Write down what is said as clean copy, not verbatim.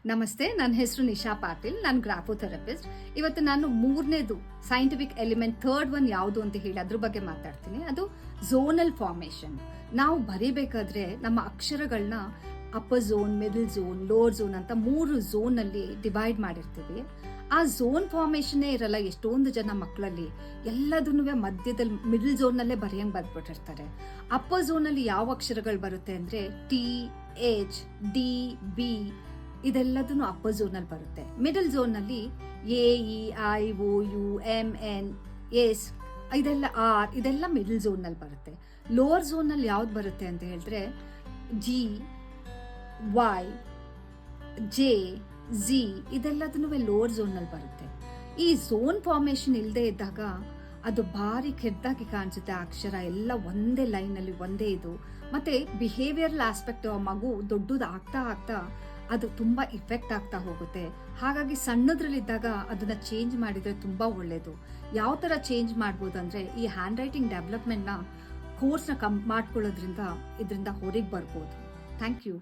ನಮಸ್ತೆ, ನನ್ನ ಹೆಸರು ನಿಶಾ ಪಾಟೀಲ್. ನಾನು ಗ್ರಾಫೋಥೆರಪಿಸ್ಟ್. ಇವತ್ತು ನಾನು ಮೂರನೇದು ಸೈಂಟಿಫಿಕ್ ಎಲಿಮೆಂಟ್ ಥರ್ಡ್ ಒನ್ ಯಾವುದು ಅಂತ ಹೇಳಿ ಅದ್ರ ಬಗ್ಗೆ ಮಾತಾಡ್ತೀನಿ. ಅದು ಝೋನಲ್ ಫಾರ್ಮೇಶನ್. ನಾವು ಬರೀಬೇಕಾದ್ರೆ ನಮ್ಮ ಅಕ್ಷರಗಳನ್ನ upper zone, middle zone, lower zone ಅಂತ 3 ಝೋನ್ ಅಲ್ಲಿ ಡಿವೈಡ್ ಮಾಡಿರ್ತೀವಿ. ಆ ಝೋನ್ ಫಾರ್ಮೇಶನ್ನೇ ಇರಲ್ಲ ಎಷ್ಟೊಂದು ಜನ ಮಕ್ಕಳಲ್ಲಿ. ಎಲ್ಲದನ್ನು ಮಧ್ಯದಲ್ಲಿ ಮಿಡಲ್ ಝೋನ್ ನಲ್ಲೇ ಬರೆಯಂಗ್ ಬಂದ್ಬಿಟ್ಟಿರ್ತಾರೆ. ಅಪ್ಪರ್ ಝೋನ್ ಅಲ್ಲಿ ಯಾವ ಅಕ್ಷರಗಳು ಬರುತ್ತೆ ಅಂದ್ರೆ ಟಿ, ಎಚ್, ಡಿ, ಬಿ ಇದೆಲ್ಲದನ್ನು ಅಪ್ಪರ್ ಝೋನ್ ಅಲ್ಲಿ ಬರುತ್ತೆ. ಮಿಡಲ್ ಝೋನ್ ನಲ್ಲಿ A, E, I, O, U, M, N, S ಇದೆಲ್ಲ ಆರ್ ಇದೆಲ್ಲ ಮಿಡಲ್ ಝೋನ್ ನಲ್ಲಿ ಬರುತ್ತೆ. ಲೋವರ್ ಝೋನ್ ನಲ್ಲಿ ಯಾವ್ದು ಬರುತ್ತೆ ಅಂತ ಹೇಳಿದ್ರೆ ಜಿ, ವೈ, ಜೆ, ಝಿ ಇದೆಲ್ಲದನ್ನು ಲೋವರ್ ಝೋನ್ ನಲ್ಲಿ ಬರುತ್ತೆ. ಈ ಝೋನ್ ಫಾರ್ಮೇಶನ್ ಇಲ್ಲದೆ ಇದ್ದಾಗ ಅದು ಭಾರಿ ಕೆಟ್ಟದಾಗಿ ಕಾಣಿಸುತ್ತೆ. ಅಕ್ಷರ ಎಲ್ಲ ಒಂದೇ ಲೈನ್ ಅಲ್ಲಿ ಒಂದೇ ಇದು. ಮತ್ತೆ ಬಿಹೇವಿಯರಲ್ ಆಸ್ಪೆಕ್ಟ್, ಮಗು ದೊಡ್ಡದು ಆಗ್ತಾ ಆಗ್ತಾ ಅದು ತುಂಬಾ ಇಫೆಕ್ಟ್ ಆಗ್ತಾ ಹೋಗುತ್ತೆ. ಹಾಗಾಗಿ ಸಣ್ಣದ್ರಲ್ಲಿದ್ದಾಗ ಅದನ್ನ ಚೇಂಜ್ ಮಾಡಿದ್ರೆ ತುಂಬಾ ಒಳ್ಳೇದು. ಯಾವ ತರ ಚೇಂಜ್ ಮಾಡ್ಬೋದು ಅಂದ್ರೆ ಈ ಹ್ಯಾಂಡ್ ರೈಟಿಂಗ್ ಡೆವಲಪ್ಮೆಂಟ್ ನ ಕೋರ್ಸ್ ನ ಮಾಡ್ಕೊಳ್ಳೋದ್ರಿಂದ ಇದರಿಂದ ಹೊರಗೆ ಬರ್ಬೋದು. Thank you.